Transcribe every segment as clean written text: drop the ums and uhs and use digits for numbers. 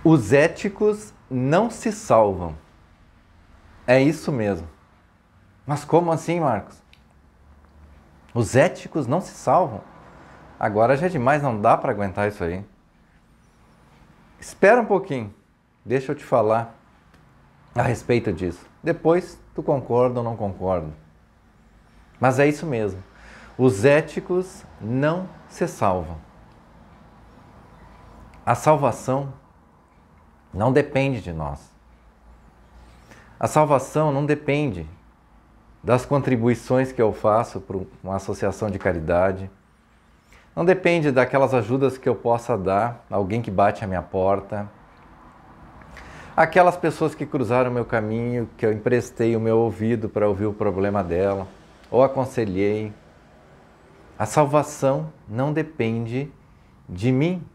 Os éticos não se salvam. É isso mesmo. Mas como assim, Marcos? Os éticos não se salvam? Agora já é demais, não dá para aguentar isso aí. Espera um pouquinho, deixa eu te falar a respeito disso. Depois tu concorda ou não concorda. Mas é isso mesmo. Os éticos não se salvam. A salvação não depende de nós. A salvação não depende das contribuições que eu faço para uma associação de caridade. Não depende daquelas ajudas que eu possa dar a alguém que bate à minha porta. Aquelas pessoas que cruzaram o meu caminho, que eu emprestei o meu ouvido para ouvir o problema dela, ou aconselhei. A salvação não depende de mim.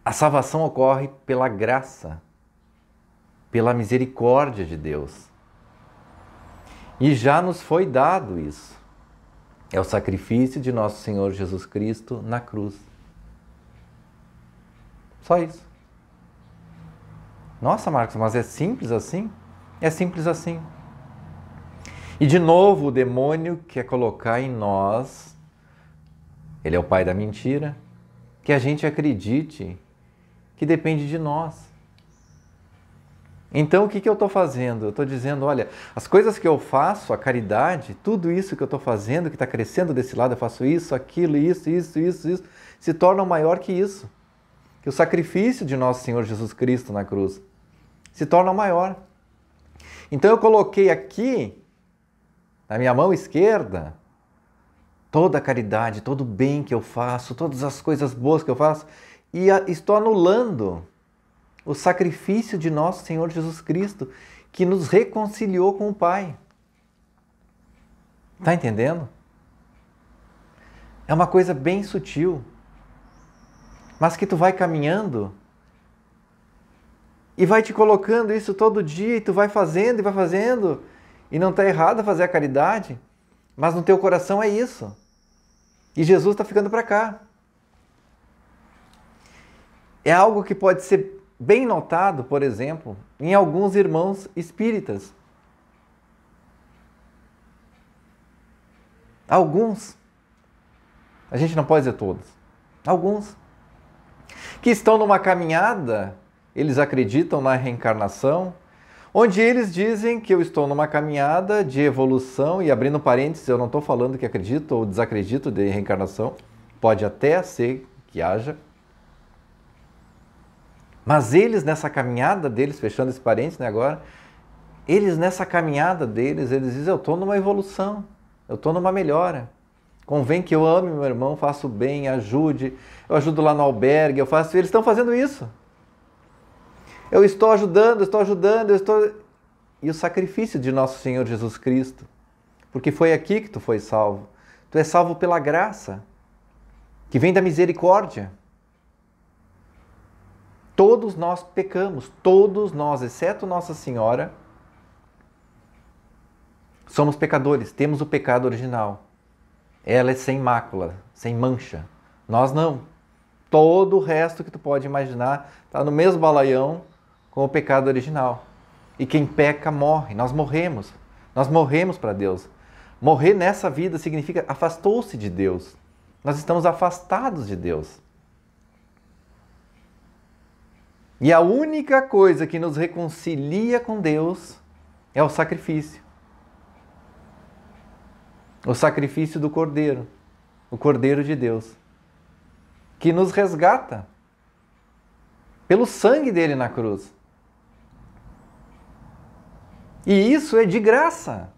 A salvação ocorre pela graça, pela misericórdia de Deus. E já nos foi dado isso. É o sacrifício de nosso Senhor Jesus Cristo na cruz. Só isso. Nossa, Marcos, mas é simples assim? É simples assim. E de novo o demônio quer colocar em nós, ele é o pai da mentira, que a gente acredite que depende de nós. Então o que eu estou fazendo? Eu estou dizendo, olha, as coisas que eu faço, a caridade, tudo isso que eu estou fazendo, que está crescendo desse lado, eu faço isso, aquilo, isso, se tornam maior que isso. Que o sacrifício de nosso Senhor Jesus Cristo na cruz se torna maior. Então eu coloquei aqui, na minha mão esquerda, toda a caridade, todo o bem que eu faço, todas as coisas boas que eu faço, e estou anulando o sacrifício de nosso Senhor Jesus Cristo, que nos reconciliou com o Pai. Está entendendo? É uma coisa bem sutil, mas que tu vai caminhando e vai te colocando isso todo dia, e tu vai fazendo, e não está errado fazer a caridade, mas no teu coração é isso. E Jesus está ficando para cá. É algo que pode ser bem notado, por exemplo, em alguns irmãos espíritas. Alguns, a gente não pode dizer todos, alguns, que estão numa caminhada, eles acreditam na reencarnação, onde eles dizem que eu estou numa caminhada de evolução, e abrindo parênteses, eu não estou falando que acredito ou desacredito de reencarnação, pode até ser que haja, mas eles nessa caminhada deles, fechando esse parênteses, né, agora, eles nessa caminhada deles, eles dizem, eu estou numa evolução, eu estou numa melhora. Convém que eu ame meu irmão, faço bem, ajude, eu ajudo lá no albergue, eu faço... Eles estão fazendo isso. Eu estou ajudando, E o sacrifício de nosso Senhor Jesus Cristo, porque foi aqui que tu foi salvo. Tu és salvo pela graça, que vem da misericórdia. Todos nós pecamos, todos nós, exceto Nossa Senhora, somos pecadores, temos o pecado original. Ela é sem mácula, sem mancha. Nós não. Todo o resto que tu pode imaginar está no mesmo balaião com o pecado original. E quem peca morre, nós morremos para Deus. Morrer nessa vida significa afastou-se de Deus. Nós estamos afastados de Deus. E a única coisa que nos reconcilia com Deus é o sacrifício. O sacrifício do Cordeiro, o Cordeiro de Deus, que nos resgata pelo sangue dele na cruz. E isso é de graça.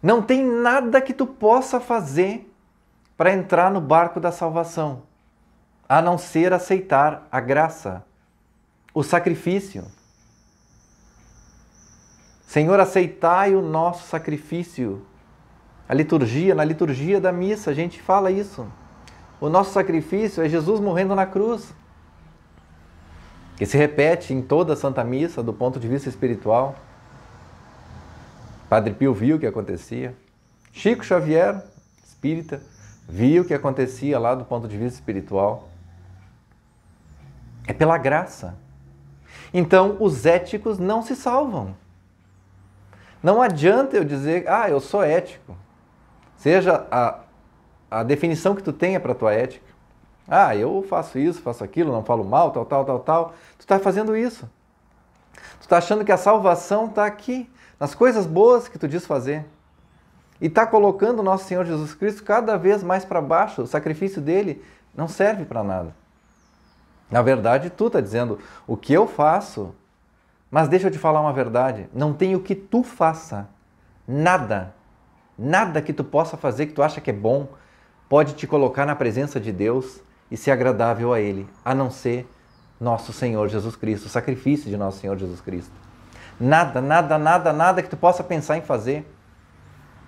Não tem nada que tu possa fazer para entrar no barco da salvação, a não ser aceitar a graça, o sacrifício. Senhor, aceitai o nosso sacrifício. A liturgia, na liturgia da missa, a gente fala isso. O nosso sacrifício é Jesus morrendo na cruz, que se repete em toda a Santa Missa do ponto de vista espiritual. Padre Pio viu o que acontecia. Chico Xavier, espírita, viu o que acontecia lá do ponto de vista espiritual. É pela graça. Então, os éticos não se salvam. Não adianta eu dizer, eu sou ético. Seja a definição que tu tenha para a tua ética. Eu faço isso, faço aquilo, não falo mal, tal. Tu está fazendo isso. Tu está achando que a salvação está aqui, nas coisas boas que tu diz fazer. E está colocando o nosso Senhor Jesus Cristo cada vez mais para baixo. O sacrifício dele não serve para nada. Na verdade, tu está dizendo o que eu faço, mas deixa eu te falar uma verdade. Não tem o que tu faça. Nada que tu possa fazer que tu acha que é bom pode te colocar na presença de Deus e ser agradável a Ele, a não ser nosso Senhor Jesus Cristo, o sacrifício de nosso Senhor Jesus Cristo. Nada que tu possa pensar em fazer.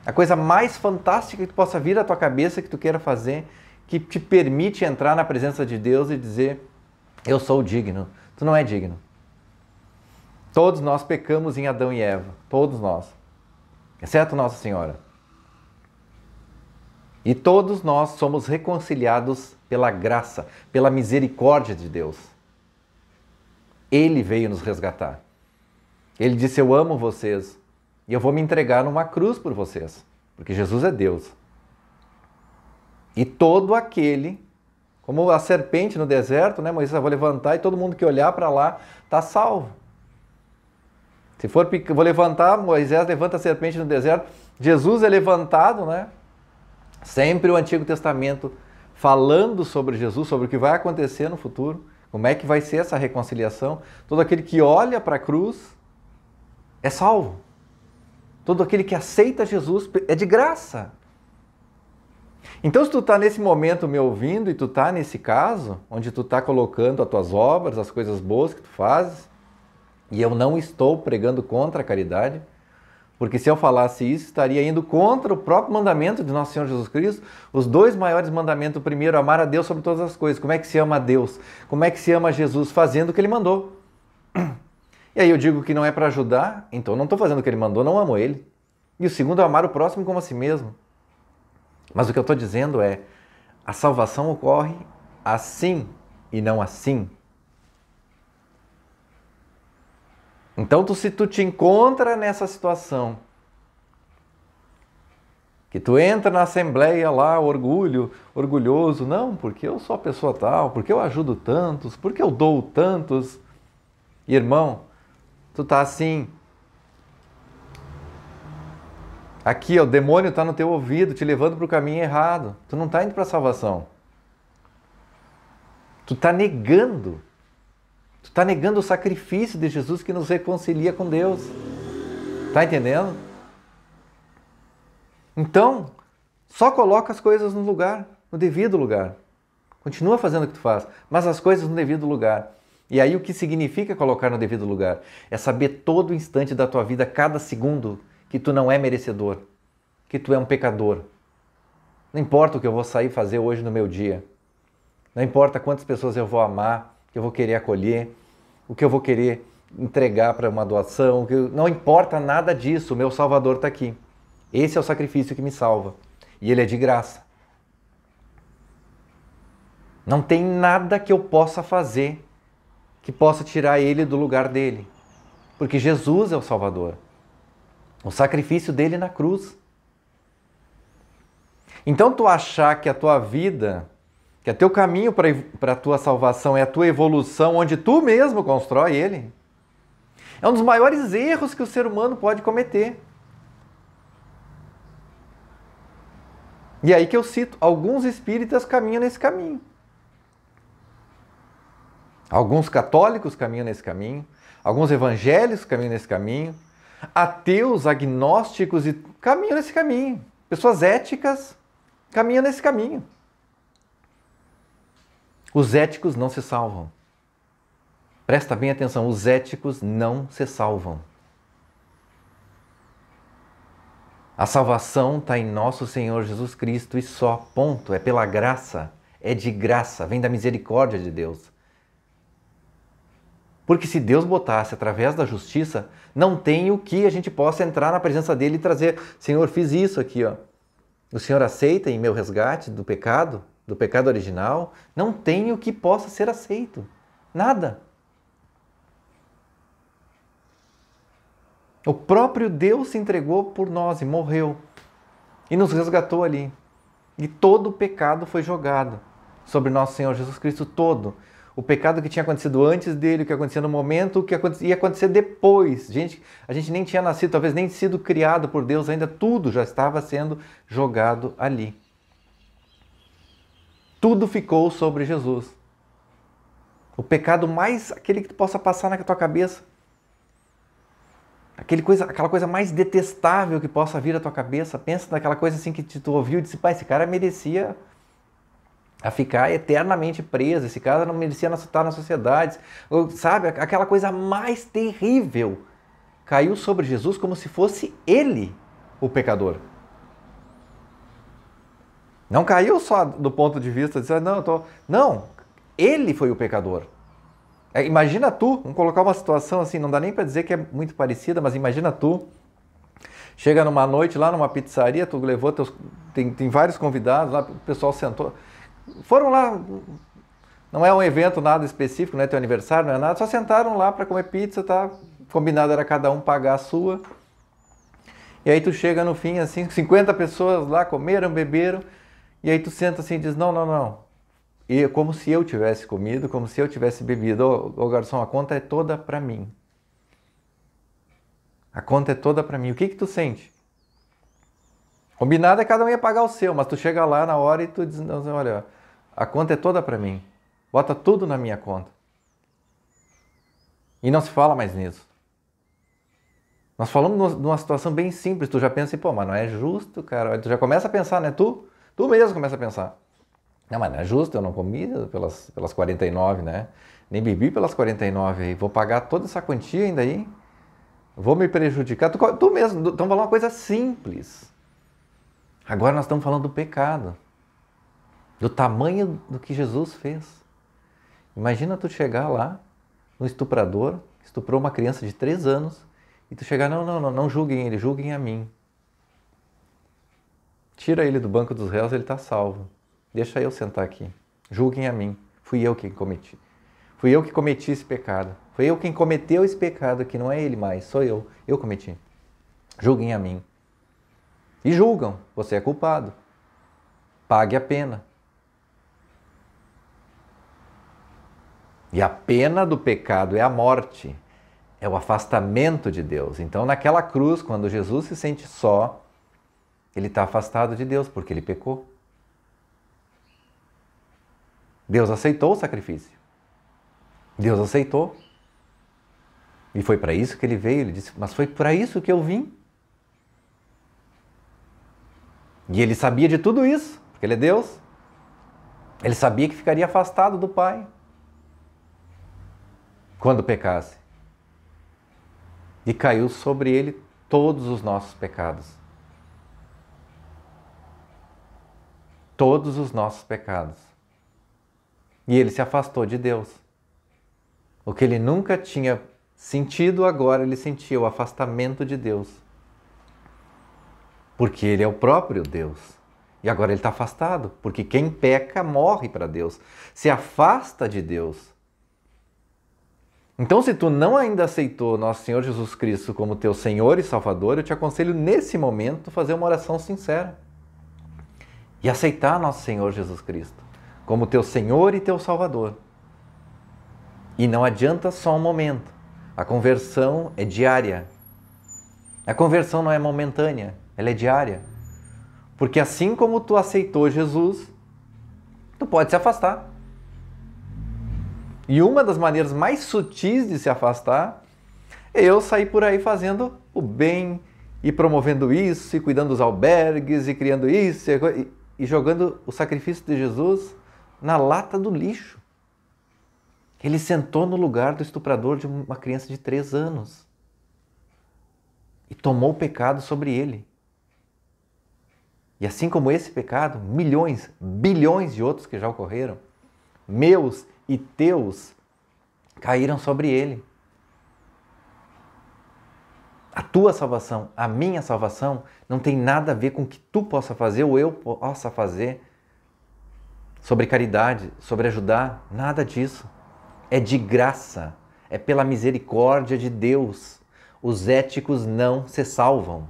A coisa mais fantástica que tu possa vir à tua cabeça que tu queira fazer, que te permite entrar na presença de Deus e dizer, eu sou digno. Tu não é digno. Todos nós pecamos em Adão e Eva. Todos nós. Exceto Nossa Senhora. E todos nós somos reconciliados pela graça, pela misericórdia de Deus. Ele veio nos resgatar. Ele disse, eu amo vocês e eu vou me entregar numa cruz por vocês, porque Jesus é Deus. E todo aquele, como a serpente no deserto, né, Moisés, eu vou levantar e todo mundo que olhar para lá está salvo. Se for, vou levantar, Moisés levanta a serpente no deserto, Jesus é levantado, né? Sempre o Antigo Testamento falando sobre Jesus, sobre o que vai acontecer no futuro, como é que vai ser essa reconciliação. Todo aquele que olha para a cruz é salvo. Todo aquele que aceita Jesus é de graça. Então, se tu está nesse momento me ouvindo e tu está nesse caso, onde tu está colocando as tuas obras, as coisas boas que tu fazes, e eu não estou pregando contra a caridade, porque se eu falasse isso, estaria indo contra o próprio mandamento de nosso Senhor Jesus Cristo. Os dois maiores mandamentos, o primeiro, amar a Deus sobre todas as coisas. Como é que se ama a Deus? Como é que se ama Jesus? Fazendo o que Ele mandou. E aí eu digo que não é para ajudar, então não estou fazendo o que Ele mandou, não amo Ele. E o segundo é amar o próximo como a si mesmo. Mas o que eu estou dizendo é, a salvação ocorre assim e não assim. Então, se tu te encontra nessa situação, que tu entra na assembleia lá, orgulhoso, não, porque eu sou a pessoa tal, porque eu ajudo tantos, porque eu dou tantos. Irmão, tu tá assim, aqui o demônio está no teu ouvido, te levando para o caminho errado. Tu não está indo para a salvação. Tu está negando. Tu está negando o sacrifício de Jesus que nos reconcilia com Deus. Está entendendo? Então, só coloca as coisas no lugar, no devido lugar. Continua fazendo o que tu faz, mas as coisas no devido lugar. E aí o que significa colocar no devido lugar? É saber todo instante da tua vida, cada segundo, que tu não é merecedor, que tu é um pecador. Não importa o que eu vou sair fazer hoje no meu dia. Não importa quantas pessoas eu vou amar, que eu vou querer acolher, o que eu vou querer entregar para uma doação. Não importa nada disso, o meu Salvador está aqui. Esse é o sacrifício que me salva. E ele é de graça. Não tem nada que eu possa fazer que possa tirar ele do lugar dele. Porque Jesus é o Salvador. O sacrifício dele na cruz. Então tu achar que a tua vida, que o teu caminho para a tua salvação é a tua evolução, onde tu mesmo constrói ele, é um dos maiores erros que o ser humano pode cometer. E aí que eu cito, alguns espíritas caminham nesse caminho. Alguns católicos caminham nesse caminho, alguns evangélicos caminham nesse caminho, ateus, agnósticos caminham nesse caminho. Pessoas éticas caminham nesse caminho. Os éticos não se salvam. Presta bem atenção, os éticos não se salvam. A salvação está em nosso Senhor Jesus Cristo e só, ponto. É pela graça, é de graça, vem da misericórdia de Deus. Porque se Deus botasse através da justiça, não tem o que a gente possa entrar na presença dele e trazer, Senhor, fiz isso aqui, ó. O Senhor aceita em meu resgate do pecado original? Não tem o que possa ser aceito. Nada. O próprio Deus se entregou por nós e morreu. E nos resgatou ali. E todo o pecado foi jogado sobre nosso Senhor Jesus Cristo, todo. O pecado que tinha acontecido antes dele, o que acontecia no momento, o que ia acontecer depois. Gente, a gente nem tinha nascido, talvez nem sido criado por Deus ainda, tudo já estava sendo jogado ali. Tudo ficou sobre Jesus. O pecado mais, aquele que tu possa passar na tua cabeça. Aquela coisa mais detestável que possa vir à tua cabeça. Pensa naquela coisa assim que tu ouviu e disse, pai, esse cara merecia a ficar eternamente preso, esse cara não merecia estar na sociedade. Sabe, aquela coisa mais terrível caiu sobre Jesus como se fosse ele o pecador. Não caiu só do ponto de vista de dizer, não, ele foi o pecador. Imagina tu, vamos colocar uma situação assim, não dá nem para dizer que é muito parecida, mas imagina tu, chega numa noite lá numa pizzaria, tu levou tem vários convidados lá, o pessoal sentou, foram lá, não é um evento nada específico, não é teu aniversário, não é nada, só sentaram lá para comer pizza, tá? Combinado era cada um pagar a sua, e aí tu chega no fim assim, 50 pessoas lá comeram, beberam, e aí tu senta assim e diz, não. E como se eu tivesse comido, como se eu tivesse bebido. Ô garçom, a conta é toda para mim. A conta é toda para mim. O que tu sente? Combinado é cada um ia pagar o seu, mas tu chega lá na hora e tu diz, olha, a conta é toda para mim. Bota tudo na minha conta. E não se fala mais nisso. Nós falamos numa situação bem simples, tu já pensa, pô, mas não é justo, cara. Tu já começa a pensar, né? Tu mesmo começa a pensar. Não, mas não é justo, eu não comi pelas 49, né? Nem bebi pelas 49 aí. Vou pagar toda essa quantia ainda aí? Vou me prejudicar? Tu mesmo, estamos falando uma coisa simples. Agora nós estamos falando do pecado. Do tamanho do que Jesus fez. Imagina tu chegar lá, um estuprador, estuprou uma criança de 3 anos, e tu chegar, não julguem ele, julguem a mim. Tira ele do banco dos réus, ele está salvo. Deixa eu sentar aqui. Julguem a mim. Fui eu quem cometi. Fui eu que cometi esse pecado. Foi eu quem cometeu esse pecado, que não é ele mais, sou eu. Eu cometi. Julguem a mim. E julgam. Você é culpado. Pague a pena. E a pena do pecado é a morte. É o afastamento de Deus. Então, naquela cruz, quando Jesus se sente só, ele está afastado de Deus, porque ele pecou. Deus aceitou o sacrifício. Deus aceitou. E foi para isso que ele veio. Ele disse, mas foi para isso que eu vim. E ele sabia de tudo isso, porque ele é Deus. Ele sabia que ficaria afastado do Pai quando pecasse. E caiu sobre ele todos os nossos pecados. Todos os nossos pecados. E ele se afastou de Deus. O que ele nunca tinha sentido, agora ele sentiu o afastamento de Deus. Porque ele é o próprio Deus. E agora ele está afastado, porque quem peca morre para Deus. Se afasta de Deus. Então, se tu não ainda aceitou nosso Senhor Jesus Cristo como teu Senhor e Salvador, eu te aconselho nesse momento fazer uma oração sincera. E aceitar nosso Senhor Jesus Cristo como teu Senhor e teu Salvador. E não adianta só um momento. A conversão é diária. A conversão não é momentânea, ela é diária. Porque assim como tu aceitou Jesus, tu pode se afastar. E uma das maneiras mais sutis de se afastar é eu sair por aí fazendo o bem, e promovendo isso, e cuidando dos albergues, e criando isso, e jogando o sacrifício de Jesus na lata do lixo. Ele sentou no lugar do estuprador de uma criança de 3 anos e tomou o pecado sobre ele. E assim como esse pecado, milhões, bilhões de outros que já ocorreram, meus e teus, caíram sobre ele. A tua salvação, a minha salvação, não tem nada a ver com o que tu possa fazer ou eu possa fazer sobre caridade, sobre ajudar, nada disso. É de graça, é pela misericórdia de Deus. Os éticos não se salvam.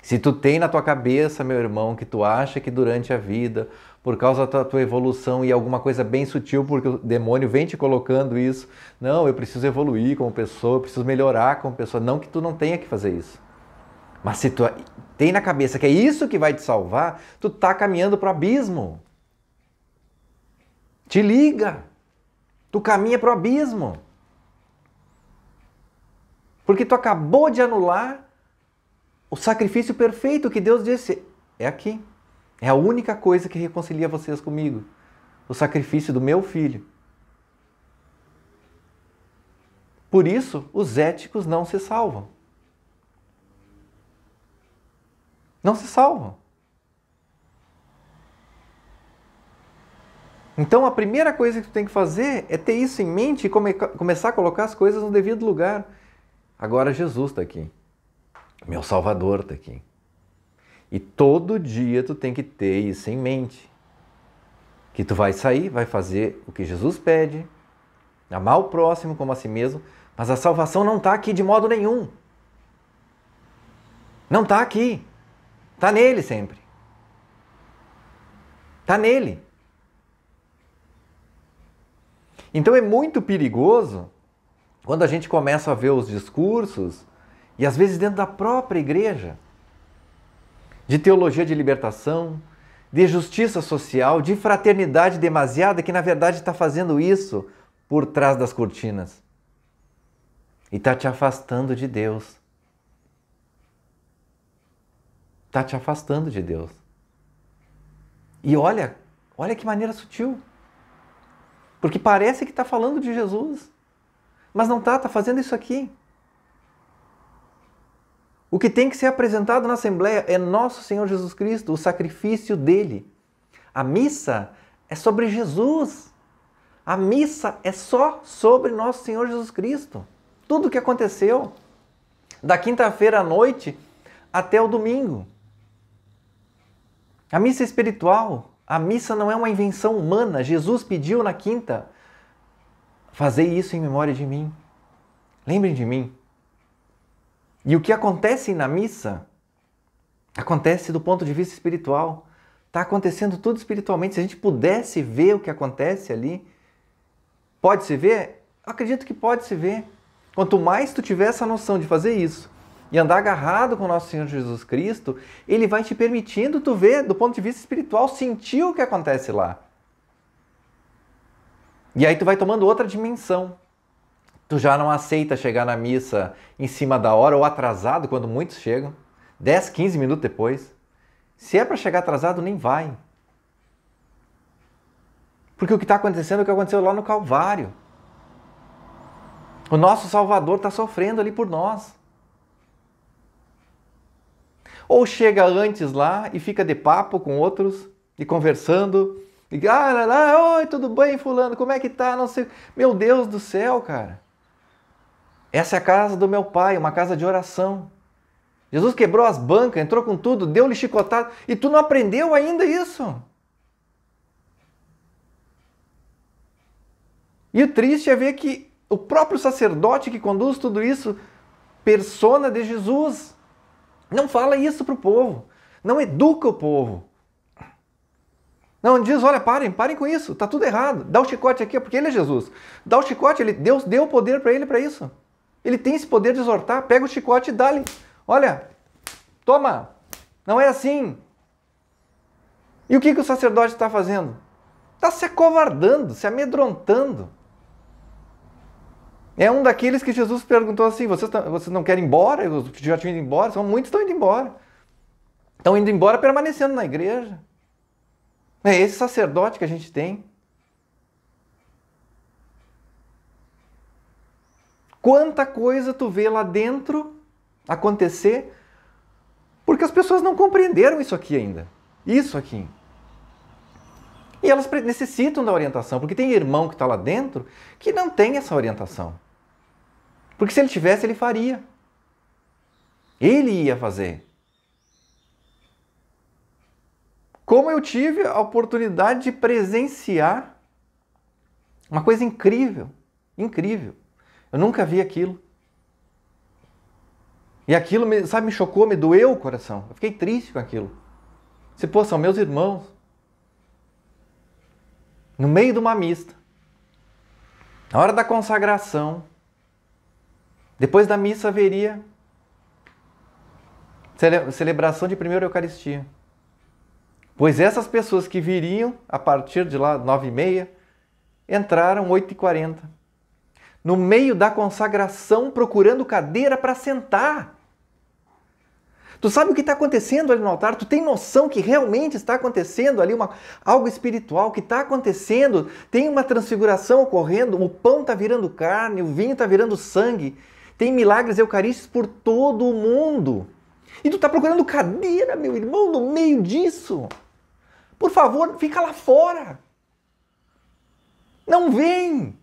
Se tu tem na tua cabeça, meu irmão, que tu acha que durante a vida, por causa da tua evolução e alguma coisa bem sutil, porque o demônio vem te colocando isso, não, eu preciso evoluir como pessoa, eu preciso melhorar como pessoa, não que tu não tenha que fazer isso. Mas se tu tem na cabeça que é isso que vai te salvar, tu tá caminhando para o abismo. Te liga! Tu caminha para o abismo. Porque tu acabou de anular o sacrifício perfeito que Deus disse. É aqui. É a única coisa que reconcilia vocês comigo. O sacrifício do meu filho. Por isso, os éticos não se salvam. Não se salvam. Então a primeira coisa que tu tem que fazer é ter isso em mente e começar a colocar as coisas no devido lugar. Agora Jesus está aqui. Meu Salvador está aqui. E todo dia tu tem que ter isso em mente. Que tu vai sair, vai fazer o que Jesus pede, amar o próximo como a si mesmo, mas a salvação não está aqui de modo nenhum. Não está aqui. Está nele sempre. Está nele. Então é muito perigoso quando a gente começa a ver os discursos, e às vezes dentro da própria igreja, de teologia de libertação, de justiça social, de fraternidade demasiada, que na verdade está fazendo isso por trás das cortinas. E está te afastando de Deus. Está te afastando de Deus. E olha que maneira sutil. Porque parece que está falando de Jesus, mas não está fazendo isso aqui. O que tem que ser apresentado na Assembleia é nosso Senhor Jesus Cristo, o sacrifício dele. A missa é sobre Jesus. A missa é só sobre nosso Senhor Jesus Cristo. Tudo o que aconteceu, da quinta-feira à noite até o domingo. A missa espiritual, a missa não é uma invenção humana. Jesus pediu na quinta, fazei isso em memória de mim. Lembrem de mim. E o que acontece na missa, acontece do ponto de vista espiritual. Está acontecendo tudo espiritualmente. Se a gente pudesse ver o que acontece ali, pode se ver? Eu acredito que pode se ver. Quanto mais tu tiver essa noção de fazer isso e andar agarrado com o nosso Senhor Jesus Cristo, Ele vai te permitindo tu ver do ponto de vista espiritual, sentir o que acontece lá. E aí tu vai tomando outra dimensão. Tu já não aceita chegar na missa em cima da hora ou atrasado, quando muitos chegam, 10, 15 minutos depois. Se é para chegar atrasado, nem vai. Porque o que está acontecendo é o que aconteceu lá no Calvário. O nosso Salvador está sofrendo ali por nós. Ou chega antes lá e fica de papo com outros e conversando. E, oi, tudo bem, fulano, como é que tá? Não sei. Meu Deus do céu, cara. Essa é a casa do meu pai, uma casa de oração. Jesus quebrou as bancas, entrou com tudo, deu-lhe chicotada. E tu não aprendeu ainda isso? E o triste é ver que o próprio sacerdote que conduz tudo isso, persona de Jesus, não fala isso para o povo, não educa o povo. Não diz, olha, parem com isso, está tudo errado. Dá o chicote aqui, porque ele é Jesus. Dá o chicote, Deus deu o poder para ele para isso. Ele tem esse poder de exortar, pega o chicote e dá-lhe. Olha, toma, não é assim. E o que o sacerdote está fazendo? Está se acovardando, se amedrontando. É um daqueles que Jesus perguntou assim, vocês não querem ir embora? Os que já tinham ido embora? Muitos estão indo embora. Estão indo embora permanecendo na igreja. É esse sacerdote que a gente tem. Quanta coisa tu vê lá dentro acontecer porque as pessoas não compreenderam isso aqui ainda. Isso aqui. E elas necessitam da orientação, porque tem irmão que está lá dentro que não tem essa orientação. Porque se ele tivesse, ele faria. Ele ia fazer. Como eu tive a oportunidade de presenciar uma coisa incrível, incrível. Eu nunca vi aquilo. E aquilo, sabe, me chocou, me doeu o coração. Eu fiquei triste com aquilo. Se, pô, são meus irmãos. No meio de uma missa. Na hora da consagração. Depois da missa haveria celebração de primeira Eucaristia. Pois essas pessoas que viriam a partir de lá, 9h30, entraram 8h40. No meio da consagração, procurando cadeira para sentar. Tu sabe o que está acontecendo ali no altar? Tu tem noção que realmente está acontecendo ali algo espiritual, que está acontecendo? Tem uma transfiguração ocorrendo, o pão está virando carne, o vinho está virando sangue. Tem milagres eucarísticos por todo o mundo. E tu está procurando cadeira, meu irmão, no meio disso. Por favor, fica lá fora. Não vem.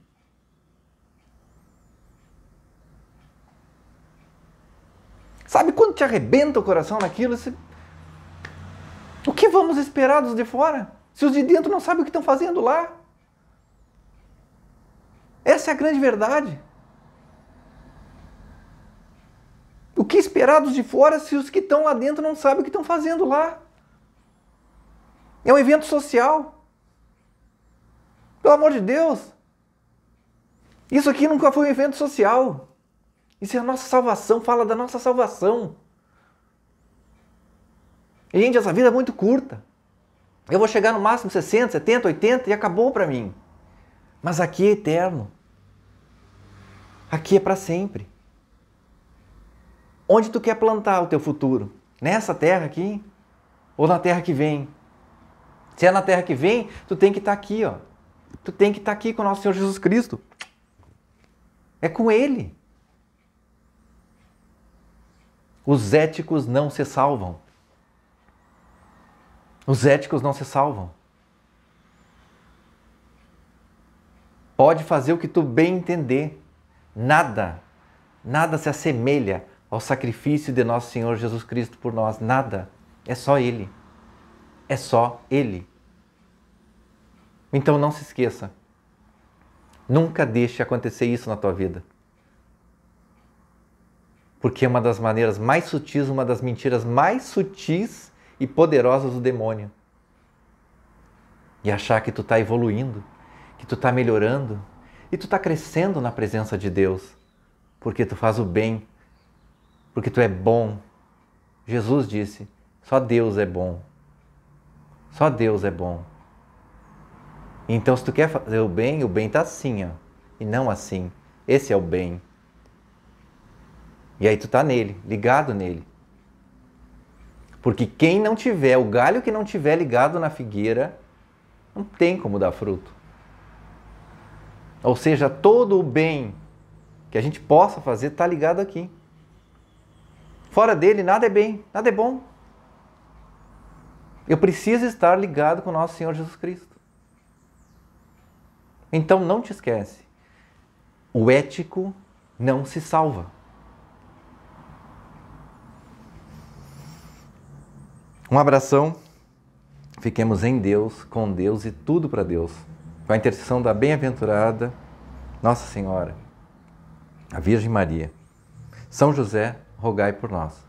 Sabe quando te arrebenta o coração naquilo? O que vamos esperar dos de fora? Se os de dentro não sabem o que estão fazendo lá. Essa é a grande verdade. O que esperar dos de fora se os que estão lá dentro não sabem o que estão fazendo lá? É um evento social. Pelo amor de Deus. Isso aqui nunca foi um evento social. Isso é a nossa salvação, fala da nossa salvação. E, gente, essa vida é muito curta. Eu vou chegar no máximo 60, 70, 80 e acabou para mim. Mas aqui é eterno. Aqui é para sempre. Onde tu quer plantar o teu futuro? Nessa terra aqui? Ou na terra que vem? Se é na terra que vem, tu tem que estar aqui, ó. Tu tem que estar aqui com o nosso Senhor Jesus Cristo. É com Ele. Os éticos não se salvam. Os éticos não se salvam. Pode fazer o que tu bem entender. Nada se assemelha ao sacrifício de nosso Senhor Jesus Cristo por nós. Nada. É só Ele. É só Ele. Então não se esqueça. Nunca deixe acontecer isso na tua vida. Porque é uma das maneiras mais sutis, uma das mentiras mais sutis e poderosas do demônio. E achar que tu está evoluindo, que tu está melhorando e tu está crescendo na presença de Deus. Porque tu faz o bem, porque tu é bom. Jesus disse, só Deus é bom. Só Deus é bom. Então se tu quer fazer o bem está assim, ó, e não assim. Esse é o bem. E aí tu tá nele, ligado nele. Porque quem não tiver, o galho que não tiver ligado na figueira, não tem como dar fruto. Ou seja, todo o bem que a gente possa fazer está ligado aqui. Fora dele, nada é bem, nada é bom. Eu preciso estar ligado com o nosso Senhor Jesus Cristo. Então não te esquece, o ético não se salva. Um abração, fiquemos em Deus, com Deus e tudo para Deus. Com a intercessão da bem-aventurada Nossa Senhora, a Virgem Maria. São José, rogai por nós.